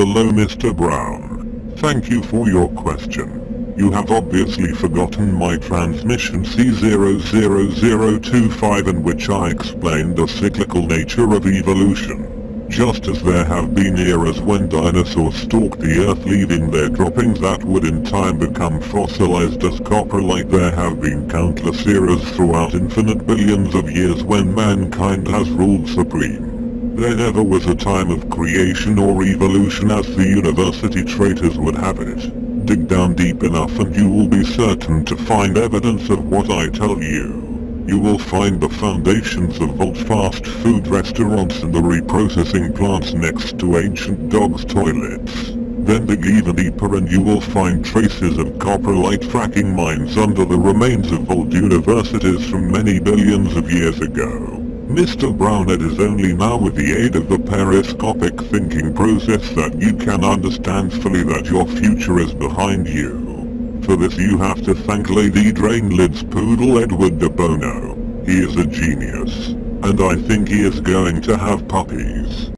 Hello Mr. Brown. Thank you for your question. You have obviously forgotten my transmission C00025 in which I explained the cyclical nature of evolution. Just as there have been eras when dinosaurs stalked the earth leaving their droppings that would in time become fossilized as coprolite, there have been countless eras throughout infinite billions of years when mankind has ruled supreme. There never was a time of creation or evolution as the university traitors would have it. Dig down deep enough and you will be certain to find evidence of what I tell you. You will find the foundations of old fast food restaurants and the reprocessing plants next to ancient dogs' toilets. Then dig even deeper and you will find traces of coprolite fracking mines under the remains of old universities from many billions of years ago. Mr. Brown, it is only now with the aid of the periscopic thinking process that you can understand fully that your future is behind you. For this you have to thank Lady Drainlid's poodle Edward de Bono. He is a genius, and I think he is going to have puppies.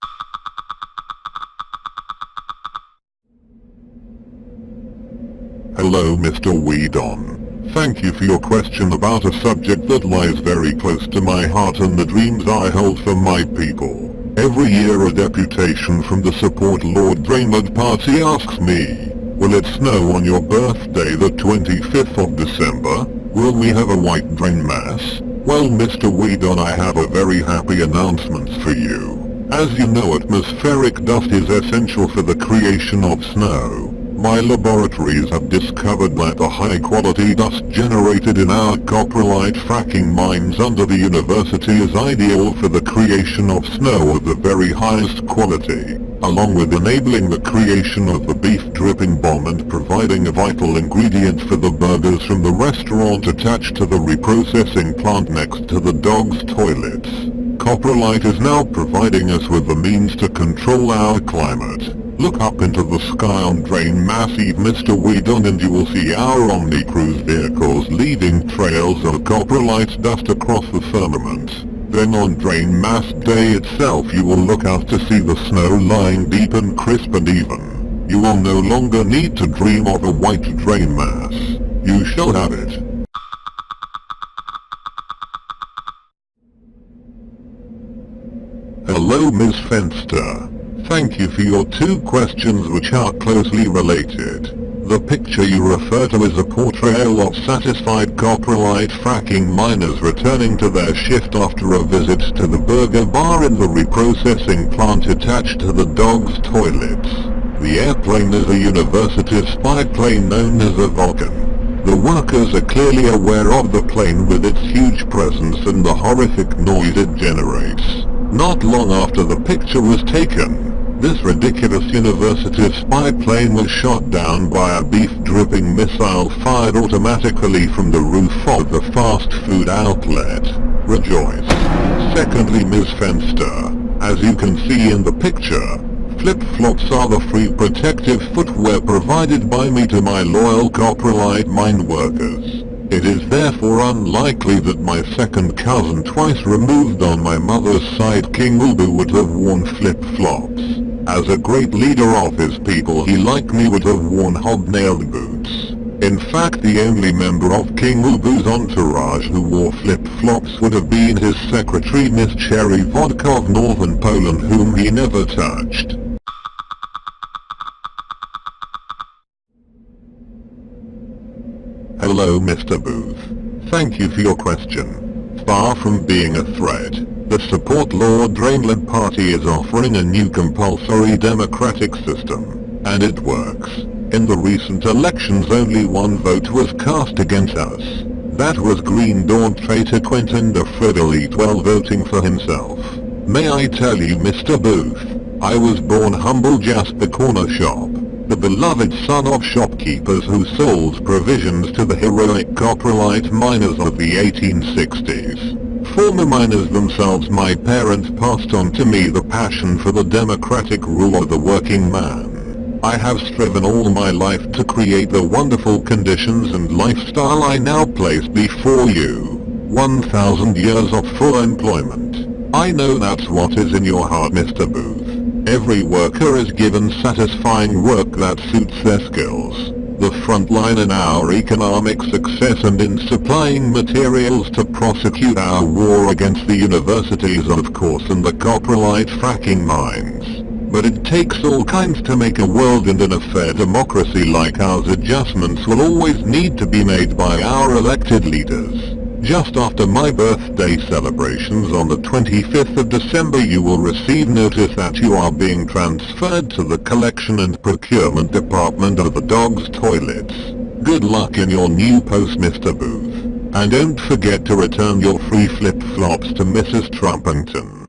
Hello Mr. Weedon. Thank you for your question about a subject that lies very close to my heart and the dreams I hold for my people. Every year a deputation from the Support Lord Drainlid party asks me, will it snow on your birthday the 25th of December? Will we have a white Drainmas? Well Mr. Weedon, I have a very happy announcement for you. As you know, atmospheric dust is essential for the creation of snow. My laboratories have discovered that the high-quality dust generated in our coprolite fracking mines under the university is ideal for the creation of snow of the very highest quality, along with enabling the creation of the beef dripping bomb and providing a vital ingredient for the burgers from the restaurant attached to the reprocessing plant next to the dog's toilets. Coprolite is now providing us with the means to control our climate. Look up into the sky on Drainmas Eve, Mr. Weedon, and you will see our Omni-Cruise vehicles leaving trails of coprolite dust across the firmament. Then on Drainmas Day itself you will look out to see the snow lying deep and crisp and even. You will no longer need to dream of a white Drainmas. You shall have it. Hello Ms. Fenster. Thank you for your two questions which are closely related. The picture you refer to is a portrayal of satisfied coprolite fracking miners returning to their shift after a visit to the burger bar in the reprocessing plant attached to the dog's toilets. The airplane is a university spy plane known as a Vulcan. The workers are clearly aware of the plane with its huge presence and the horrific noise it generates. Not long after the picture was taken, this ridiculous university spy plane was shot down by a beef-dripping missile fired automatically from the roof of the fast food outlet. Rejoice. Secondly, Ms. Fenster, as you can see in the picture, Flipflops are the free protective footwear provided by me to my loyal coprolite mine workers. It is therefore unlikely that my second cousin twice removed on my mother's side, King Ubu, would have worn flip-flops. As a great leader of his people, he like me would have worn hobnailed boots. In fact, the only member of King Ubu's entourage who wore flip-flops would have been his secretary, Miss Cherry Vodka of Northern Poland, whom he never touched. Hello Mr. Booth. Thank you for your question. Far from being a threat, the Support Lord Drainlid party is offering a new compulsory democratic system, and it works. In the recent elections only one vote was cast against us. That was Green Dawn traitor Quentin de Fridolite well voting for himself. May I tell you Mr. Booth, I was born humble, just the corner shop. The beloved son of shopkeepers who sold provisions to the heroic coprolite miners of the 1860s. Former miners themselves, my parents passed on to me the passion for the democratic rule of the working man. I have striven all my life to create the wonderful conditions and lifestyle I now place before you. 1,000 years of full employment. I know that's what is in your heart, Mr. Booth. Every worker is given satisfying work that suits their skills. The front line in our economic success and in supplying materials to prosecute our war against the universities and of course in the coprolite fracking mines. But it takes all kinds to make a world, and in a fair democracy like ours adjustments will always need to be made by our elected leaders. Just after my birthday celebrations on the 25th of December you will receive notice that you are being transferred to the collection and procurement department of the dog's toilets. Good luck in your new post, Mr. Booth. And don't forget to return your free flip-flops to Mrs. Trumpington.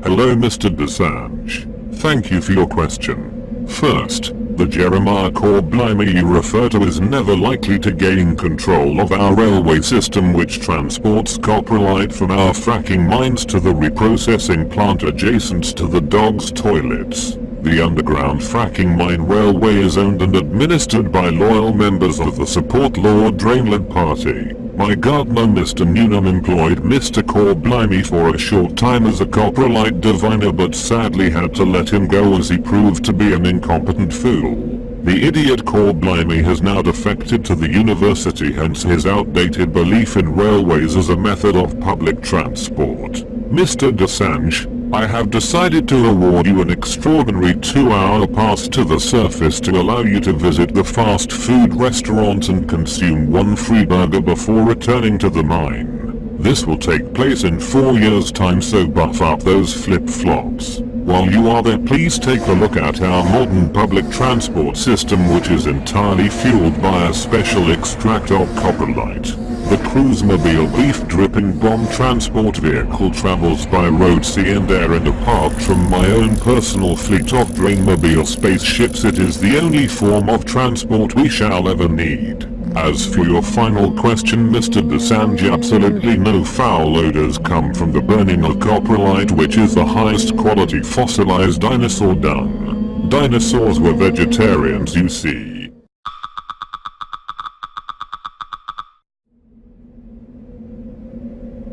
Hello Mr. Desange. Thank you for your question. First, the Jeremiah Corblimey you refer to is never likely to gain control of our railway system which transports coprolite from our fracking mines to the reprocessing plant adjacent to the dog's toilets. The underground fracking mine railway is owned and administered by loyal members of the Support Lord Drainlid party. My gardener Mr. Newnham employed Mr. Corblimey for a short time as a coprolite diviner but sadly had to let him go as he proved to be an incompetent fool. The idiot Corblimey has now defected to the university, hence his outdated belief in railways as a method of public transport. Mr. Desange, I have decided to award you an extraordinary 2-hour pass to the surface to allow you to visit the fast food restaurant and consume one free burger before returning to the mine. This will take place in 4 years' time, so buff up those flip-flops. While you are there, please take a look at our modern public transport system which is entirely fueled by a special extract of coprolite. The cruise-mobile beef-dripping bomb transport vehicle travels by road, sea and air, and apart from my own personal fleet of Drainmobile spaceships it is the only form of transport we shall ever need. As for your final question Mr. Desange, absolutely no foul odors come from the burning of coprolite which is the highest quality fossilized dinosaur dung. Dinosaurs were vegetarians, you see.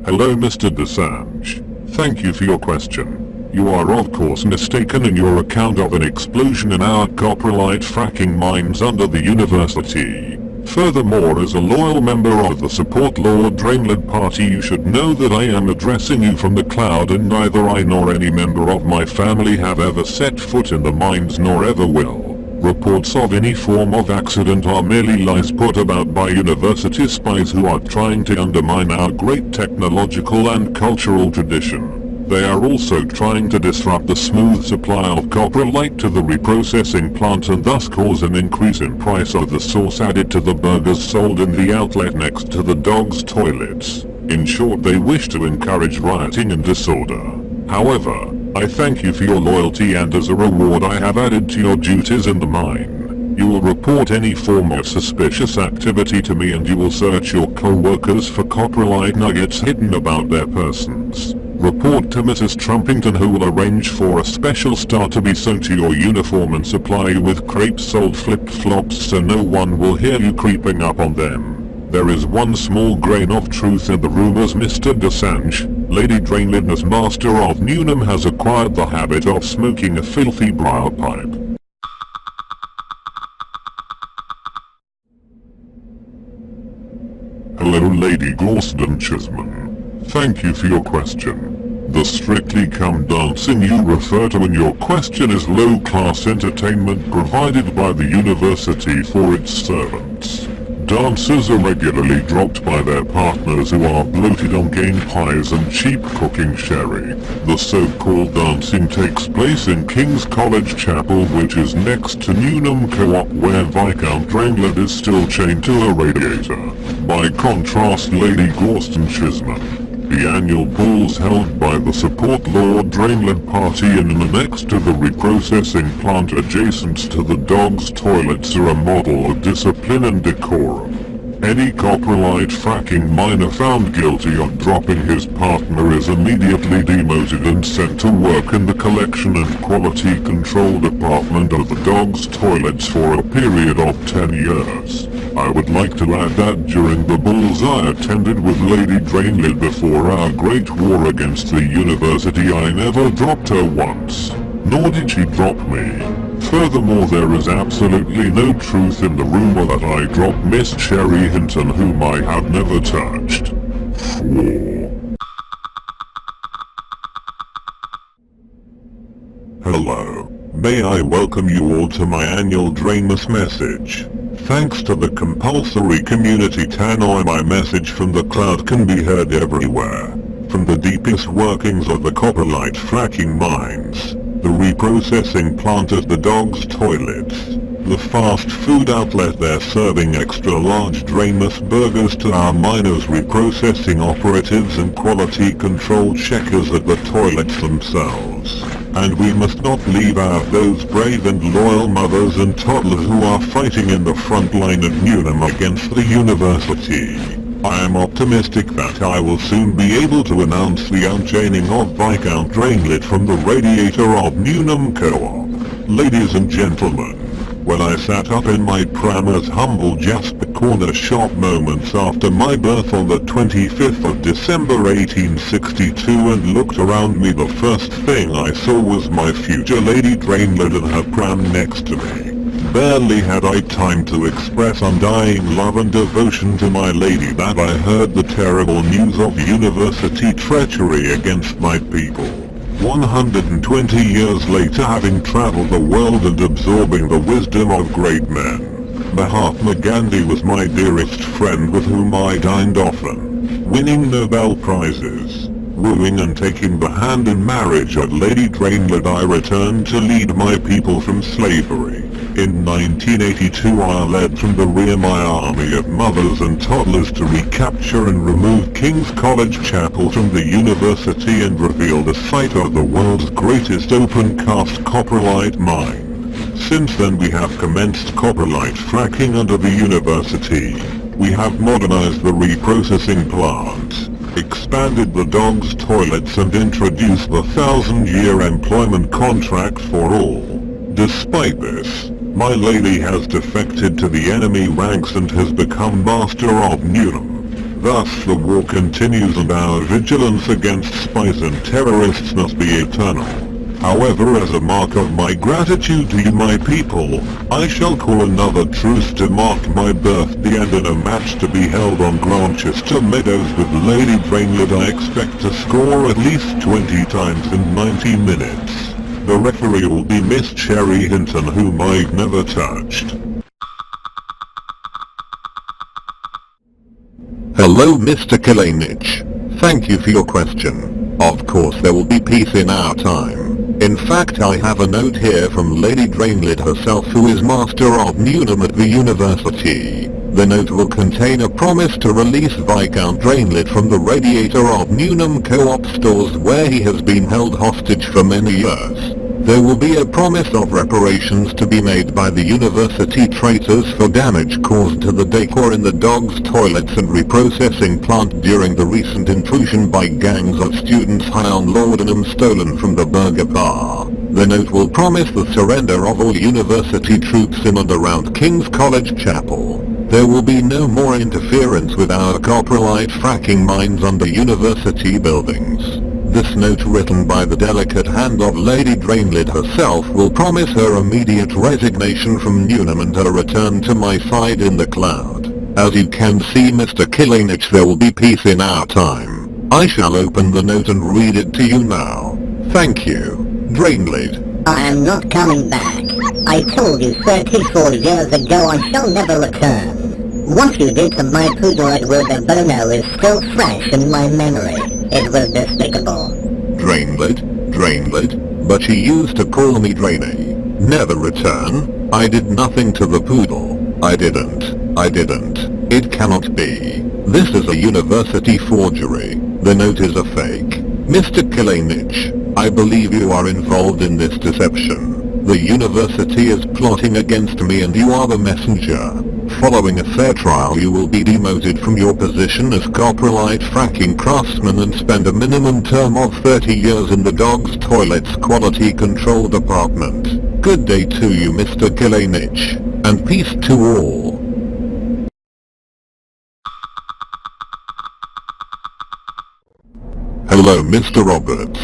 Hello Mr. Desange. Thank you for your question. You are of course mistaken in your account of an explosion in our coprolite fracking mines under the university. Furthermore, as a loyal member of the Support Lord Drainlid party you should know that I am addressing you from the cloud, and neither I nor any member of my family have ever set foot in the mines nor ever will. Reports of any form of accident are merely lies put about by university spies who are trying to undermine our great technological and cultural tradition. They are also trying to disrupt the smooth supply of coprolite to the reprocessing plant and thus cause an increase in price of the sauce added to the burgers sold in the outlet next to the dog's toilets. In short, they wish to encourage rioting and disorder. However, I thank you for your loyalty, and as a reward I have added to your duties in the mine. You will report any form of suspicious activity to me, and you will search your co-workers for coprolite nuggets hidden about their persons. Report to Mrs. Trumpington, who will arrange for a special star to be sewn to your uniform and supply you with crepe-soled flip-flops so no one will hear you creeping up on them. There is one small grain of truth in the rumors, Mr. Desange. Lady Drainlid, as Master of Newnham, has acquired the habit of smoking a filthy briar pipe. Hello Lady Gorston Chisman. Thank you for your question. The Strictly Come Dancing you refer to in your question is low-class entertainment provided by the university for its servants. Dancers are regularly dropped by their partners who are bloated on game pies and cheap cooking sherry. The so-called dancing takes place in King's College Chapel, which is next to Newnham Co-op, where Viscount Drainlid is still chained to a radiator. By contrast, Lady Gorston Chisman, the annual balls held by the Support Lord Drainlid party and next to the reprocessing plant adjacent to the dog's toilets are a model of discipline and decorum. Any coprolite fracking miner found guilty of dropping his partner is immediately demoted and sent to work in the collection and quality control department of the dog's toilets for a period of 10 years. I would like to add that during the balls I attended with Lady Drainlid before our great war against the university, I never dropped her once. Nor did she drop me. Furthermore, there is absolutely no truth in the rumor that I dropped Miss Cherry Hinton, whom I have never touched. Hello. May I welcome you all to my annual Drainmas Message. Thanks to the compulsory community tannoy, my message from the cloud can be heard everywhere. From the deepest workings of the coprolite fracking mines, the reprocessing plant at the dog's toilets, the fast food outlet there serving extra large Drainmas burgers, to our miners, reprocessing operatives and quality control checkers at the toilets themselves. And we must not leave out those brave and loyal mothers and toddlers who are fighting in the front line at Newnham against the university. I am optimistic that I will soon be able to announce the unchaining of Viscount Drainlid from the radiator of Newnham Co-op. Ladies and gentlemen, when I sat up in my pram humble Jasper corner shop moments after my birth on the 25th of December 1862 and looked around me, the first thing I saw was my future Lady Drainlid and her pram next to me. Barely had I time to express undying love and devotion to my lady that I heard the terrible news of university treachery against my people. 120 years later, having traveled the world and absorbing the wisdom of great men, Mahatma Gandhi was my dearest friend, with whom I dined often, winning Nobel Prizes. Wooing and taking the hand in marriage of Lady Drainlid, I returned to lead my people from slavery. In 1982 I led from the rear my army of mothers and toddlers to recapture and remove King's College Chapel from the university and reveal the site of the world's greatest open-cast coprolite mine. Since then we have commenced coprolite fracking under the university. We have modernized the reprocessing plant, expanded the dog's toilets and introduced the 1,000-year employment contract for all. Despite this, my lady has defected to the enemy ranks and has become master of Newnham. Thus the war continues and our vigilance against spies and terrorists must be eternal. However, as a mark of my gratitude to you my people, I shall call another truce to mark my birthday, and in a match to be held on Grantchester Meadows with Lady Drainlid I expect to score at least 20 times in 90 minutes. The referee will be Miss Cherry Hinton, whom I've never touched. Hello Mr. Kilanich. Thank you for your question. Of course there will be peace in our time. In fact, I have a note here from Lady Drainlid herself, who is master of Newnham at the university. The note will contain a promise to release Viscount Drainlid from the radiator of Newnham Co-op stores where he has been held hostage for many years. There will be a promise of reparations to be made by the university traitors for damage caused to the decor in the dog's toilets and reprocessing plant during the recent intrusion by gangs of students high on laudanum stolen from the burger bar. The note will promise the surrender of all university troops in and around King's College Chapel. There will be no more interference with our coprolite fracking mines under university buildings. This note, written by the delicate hand of Lady Drainlid herself, will promise her immediate resignation from Newnham and her return to my side in the cloud. As you can see, Mr. Kilanich, there will be peace in our time. I shall open the note and read it to you now. Thank you. Drainlid. I am not coming back. I told you 34 years ago I shall never return. What you did to my poodle Edward de Bono is still fresh in my memory. It was despicable. Drainlid, but she used to call me Drainy. Never return? I did nothing to the poodle. I didn't. It cannot be. This is a university forgery. The note is a fake. Mr. Kilanich, I believe you are involved in this deception. The university is plotting against me and you are the messenger. Following a fair trial you will be demoted from your position as coprolite fracking craftsman and spend a minimum term of 30 years in the dog's toilets quality control department. Good day to you Mr. Kilanich, and peace to all. Hello Mr. Roberts.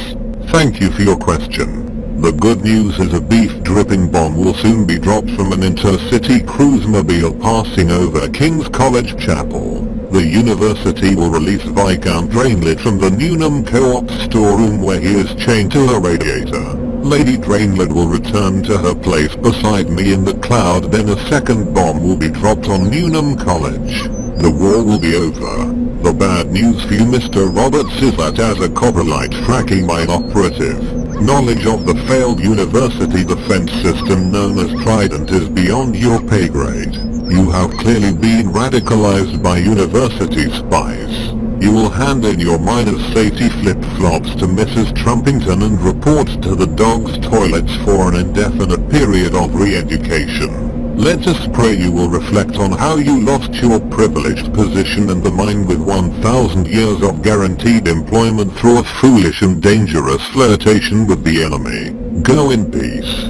Thank you for your question. The good news is a beef dripping bomb will soon be dropped from an intercity cruisemobile passing over King's College Chapel. The university will release Viscount Drainlid from the Newnham Co-op storeroom where he is chained to a radiator. Lady Drainlid will return to her place beside me in the cloud, then a second bomb will be dropped on Newnham College. The war will be over. The bad news for you Mr. Roberts is that as a coprolite fracking mine operative, knowledge of the failed university defense system known as Trident is beyond your pay grade. You have clearly been radicalized by university spies. You will hand in your miner's safety flip-flops to Mrs. Trumpington and report to the dog's toilets for an indefinite period of re-education. Let us pray you will reflect on how you lost your privileged position in the mine with 1,000 years of guaranteed employment through a foolish and dangerous flirtation with the enemy. Go in peace.